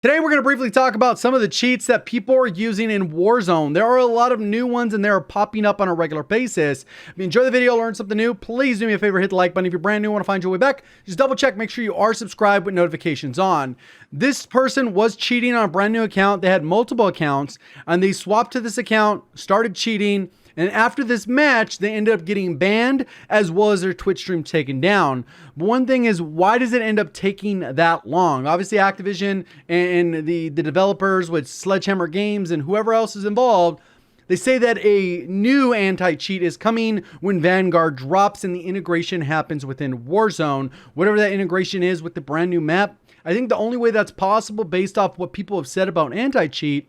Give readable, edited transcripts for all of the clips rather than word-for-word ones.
Today, we're going to briefly talk about some of the cheats that people are using in Warzone. There are a lot of new ones and they're popping up on a regular basis. If you enjoy the video, learn something new, please do me a favor, hit the like button. If you're brand new, want to find your way back, just double check, make sure you are subscribed with notifications on. This person was cheating on a brand new account. They had multiple accounts and they swapped to this account, started cheating. And after this match, they ended up getting banned as well as their Twitch stream taken down. But one thing is, why does it end up taking that long? Obviously, Activision and the developers with Sledgehammer Games and whoever else is involved, they say that a new anti-cheat is coming when Vanguard drops and the integration happens within Warzone. Whatever that integration is with the brand new map. I think the only way that's possible based off what people have said about anti-cheat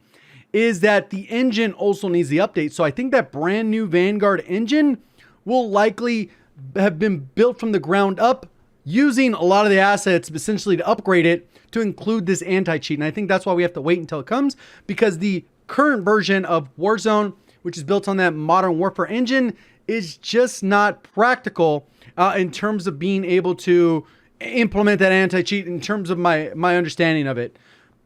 is that the engine also needs the update. So I think that brand new Vanguard engine will likely have been built from the ground up using a lot of the assets essentially to upgrade it to include this anti-cheat. And I think that's why we have to wait until it comes, because the current version of Warzone, which is built on that Modern Warfare engine, is just not practical in terms of being able to implement that anti-cheat in terms of my understanding of it.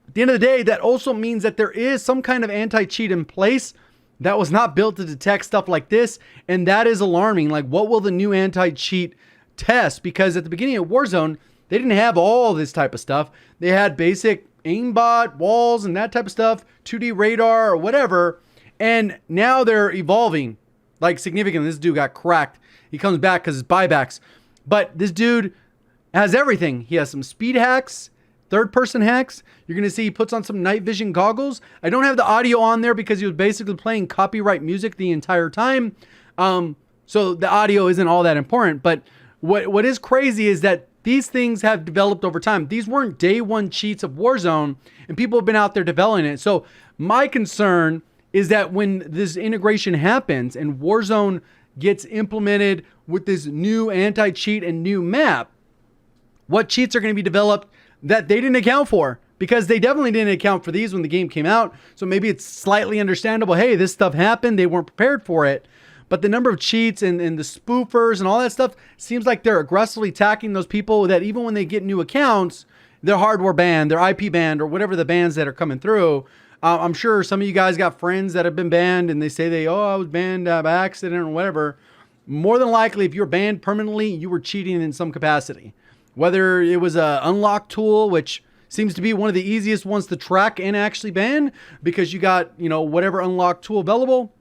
At the end of the day, that also means that there is some kind of anti-cheat in place that was not built to detect stuff like this. And that is alarming. Like, what will the new anti-cheat test? Because at the beginning of Warzone, they didn't have all this type of stuff. They had basic aimbot, walls, and that type of stuff, 2D radar or whatever. And now they're evolving like significantly. This dude got cracked. He comes back because it's buybacks. But this dude has everything. He has some speed hacks, third-person hacks. You're going to see he puts on some night vision goggles. I don't have the audio on there because he was basically playing copyright music the entire time. So the audio isn't all that important. But what is crazy is that these things have developed over time. These weren't day one cheats of Warzone, and people have been out there developing it. So my concern is that when this integration happens and Warzone gets implemented with this new anti-cheat and new map, what cheats are going to be developed that they didn't account for, because they definitely didn't account for these when the game came out. So maybe it's slightly understandable. Hey, this stuff happened. They weren't prepared for it. But the number of cheats and the spoofers and all that stuff seems like they're aggressively attacking those people that even when they get new accounts, they're hardware banned, they're IP banned, or whatever the bans that are coming through. I'm sure some of you guys got friends that have been banned and they say I was banned by accident or whatever. More than likely, if you're banned permanently, you were cheating in some capacity. Whether it was a unlock tool, which seems to be one of the easiest ones to track and actually ban, because you got, whatever unlock tool available,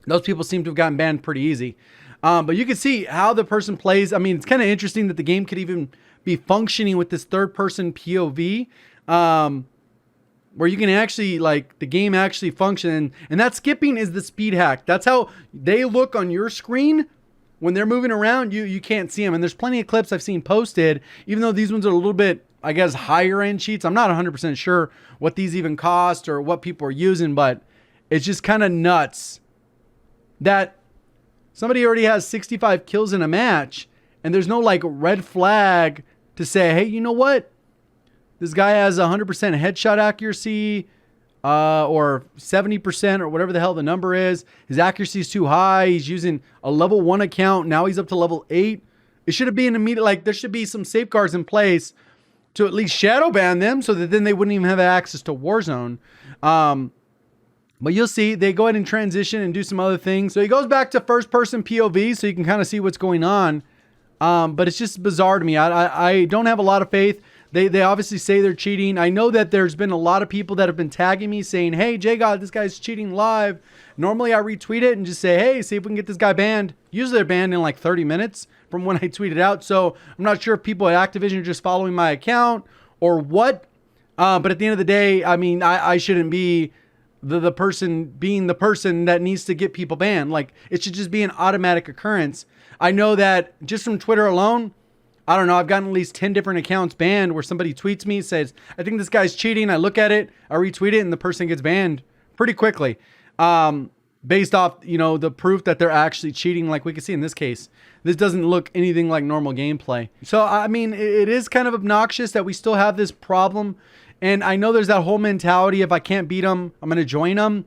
those people seem to have gotten banned pretty easy. But you can see how the person plays. I mean, it's kind of interesting that the game could even be functioning with this third-person POV, where you can actually, the game actually function. And that skipping is the speed hack. That's how they look on your screen. When they're moving around, you can't see them. And there's plenty of clips I've seen posted, even though these ones are a little bit, I guess, higher end cheats. I'm not 100% sure what these even cost or what people are using, but it's just kind of nuts that somebody already has 65 kills in a match and there's no red flag to say, hey, you know what? This guy has 100% headshot accuracy, or 70% or whatever the hell the number is. His accuracy is too high. He's using a level 1 account. Now he's up to level 8. It should have been immediate. There should be some safeguards in place to at least shadow ban them so that then they wouldn't even have access to Warzone. But you'll see they go ahead and transition and do some other things. So he goes back to first person POV so you can kind of see what's going on. But it's just bizarre to me. I don't have a lot of faith. They obviously say they're cheating. I know that there's been a lot of people that have been tagging me saying, hey, JGOD, this guy's cheating live. Normally I retweet it and just say, hey, see if we can get this guy banned. Usually they're banned in 30 minutes from when I tweet it out. So I'm not sure if people at Activision are just following my account or what. But at the end of the day, I mean, I shouldn't be the person being the person that needs to get people banned. It should just be an automatic occurrence. I know that just from Twitter alone, I don't know, I've gotten at least 10 different accounts banned where somebody tweets me, says, I think this guy's cheating. I look at it, I retweet it, and the person gets banned pretty quickly. Based off, the proof that they're actually cheating, like we can see in this case. This doesn't look anything like normal gameplay. So, I mean, it is kind of obnoxious that we still have this problem. And I know there's that whole mentality, if I can't beat them, I'm going to join them.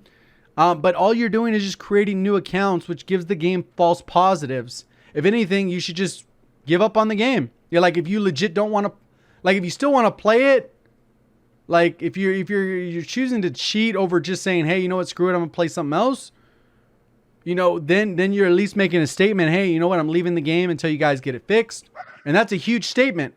But all you're doing is just creating new accounts, which gives the game false positives. If anything, you should just give up on the game. You're if you legit don't want to, if you still want to play it, Like if you're choosing to cheat over just saying, hey, you know what, screw it, I'm gonna play something else. You know, then you're at least making a statement. Hey, you know what, I'm leaving the game until you guys get it fixed, and that's a huge statement.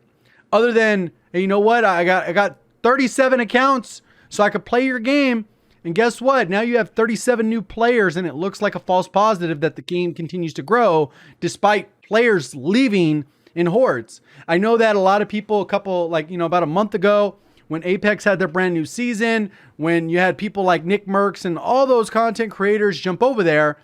Other than, hey, you know what, I got 37 accounts, so I could play your game. And guess what? Now you have 37 new players, and it looks like a false positive that the game continues to grow despite players leaving in hordes. I know that a lot of people, about a month ago, when Apex had their brand new season, when you had people like Nick Merckx and all those content creators jump over there,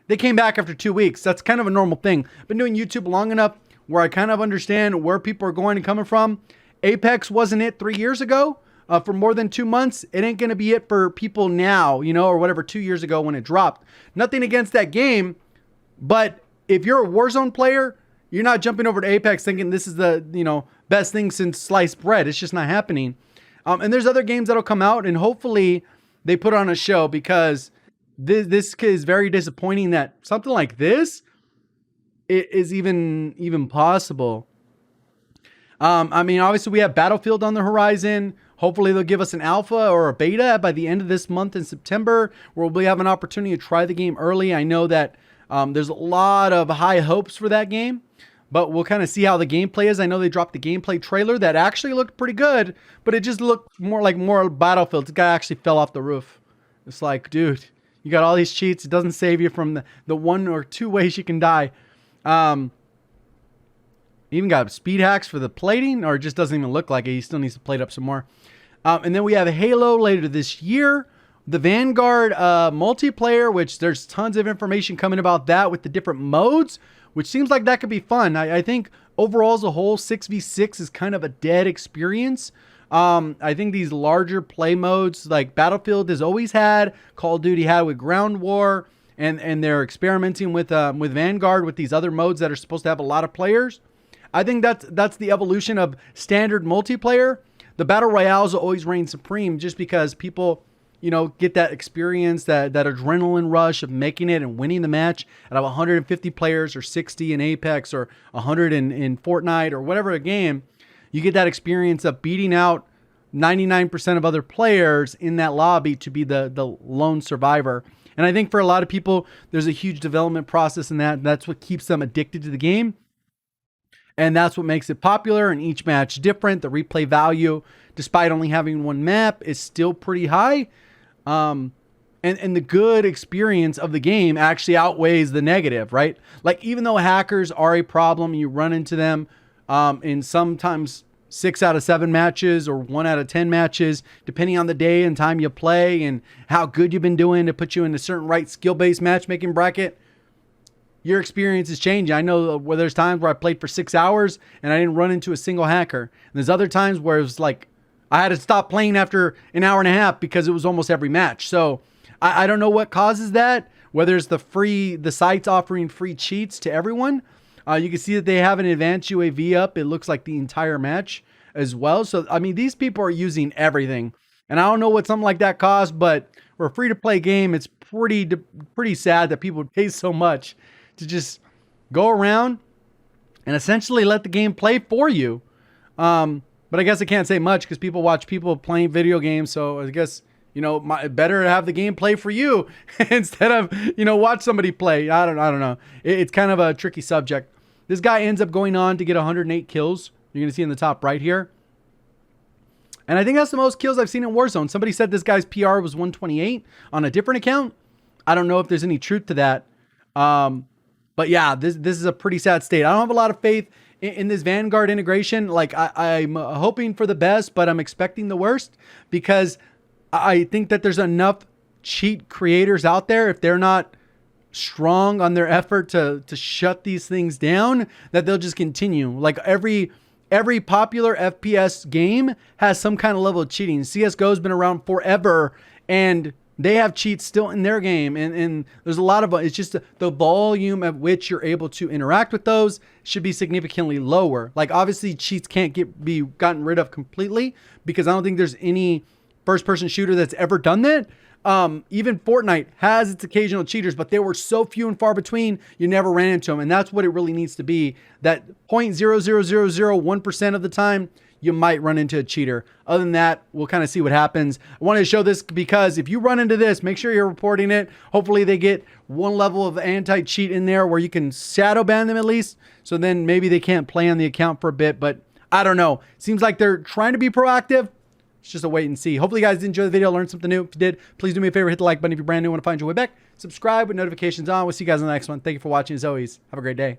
they came back after 2 weeks. That's kind of a normal thing. I've been doing YouTube long enough where I kind of understand where people are going and coming from. Apex wasn't it 3 years ago. For more than 2 months, it ain't going to be it for people now, you know, or whatever, 2 years ago when it dropped. Nothing against that game, but if you're a Warzone player, you're not jumping over to Apex thinking this is the, you know, best thing since sliced bread. It's just not happening. And there's other games that'll come out, and hopefully they put on a show, because this is very disappointing that something like this is even possible. I mean, obviously we have Battlefield on the horizon. Hopefully they'll give us an alpha or a beta by the end of this month in September, where we'll have an opportunity to try the game early. I know that there's a lot of high hopes for that game, but we'll kind of see how the gameplay is. I know they dropped the gameplay trailer that actually looked pretty good, but it just looked more Battlefield. The guy actually fell off the roof. It's like, dude, you got all these cheats. It doesn't save you from the 1 or 2 ways you can die. Even got speed hacks for the plating, or it just doesn't even look like it. He still needs to plate up some more. And then we have Halo later this year. The Vanguard multiplayer, which there's tons of information coming about that with the different modes, which seems like that could be fun. I think overall as a whole, 6v6 is kind of a dead experience. I think these larger play modes like Battlefield has always had, Call of Duty had with Ground War, and they're experimenting with Vanguard with these other modes that are supposed to have a lot of players. I think that's the evolution of standard multiplayer. The battle royales will always reign supreme, just because people, you know, get that experience, that adrenaline rush of making it and winning the match out of 150 players or 60 in Apex or 100 in Fortnite or whatever a game. You get that experience of beating out 99% of other players in that lobby to be the lone survivor. And I think for a lot of people, there's a huge development process in that. That's what keeps them addicted to the game. And that's what makes it popular, and each match different. The replay value, despite only having one map, is still pretty high. And the good experience of the game actually outweighs the negative, right? Like, even though hackers are a problem, you run into them in sometimes 6 out of 7 matches or 1 out of 10 matches, depending on the day and time you play and how good you've been doing to put you in a certain right skill-based matchmaking bracket. Your experience is changing. I know where there's times where I played for 6 hours and I didn't run into a single hacker. And there's other times where it was like I had to stop playing after an hour and a half because it was almost every match. So I don't know what causes that, whether it's the sites offering free cheats to everyone. You can see that they have an advanced UAV up. It looks like the entire match as well. So, I mean, these people are using everything. And I don't know what something like that costs, but for a free-to-play game, it's pretty sad that people pay so much to just go around and essentially let the game play for you. But I guess I can't say much because people watch people playing video games. So I guess, you know, better to have the game play for you instead of, you know, watch somebody play. I don't know. It's kind of a tricky subject. This guy ends up going on to get 108 kills. You're going to see in the top right here. And I think that's the most kills I've seen in Warzone. Somebody said this guy's PR was 128 on a different account. I don't know if there's any truth to that. But yeah, this is a pretty sad state. I don't have a lot of faith in this Vanguard integration. Like, I'm hoping for the best, but I'm expecting the worst, because I think that there's enough cheat creators out there, if they're not strong on their effort to shut these things down, that they'll just continue. Like, every popular FPS game has some kind of level of cheating. CSGO's been around forever, and they have cheats still in their game, and there's a lot of, it's just the volume at which you're able to interact with those should be significantly lower. Like, obviously cheats can't be gotten rid of completely, because I don't think there's any first-person shooter that's ever done that. Even Fortnite has its occasional cheaters, but they were so few and far between, you never ran into them. And that's what it really needs to be. That 0.00001% of the time, you might run into a cheater. Other than that, we'll kind of see what happens. I wanted to show this because if you run into this, make sure you're reporting it. Hopefully they get one level of anti-cheat in there where you can shadow ban them at least. So then maybe they can't play on the account for a bit, but I don't know. Seems like they're trying to be proactive. It's just a wait and see. Hopefully you guys did enjoy the video, learned something new. If you did, please do me a favor, hit the like button if you're brand new and want to find your way back. Subscribe with notifications on. We'll see you guys in the next one. Thank you for watching as always. Have a great day.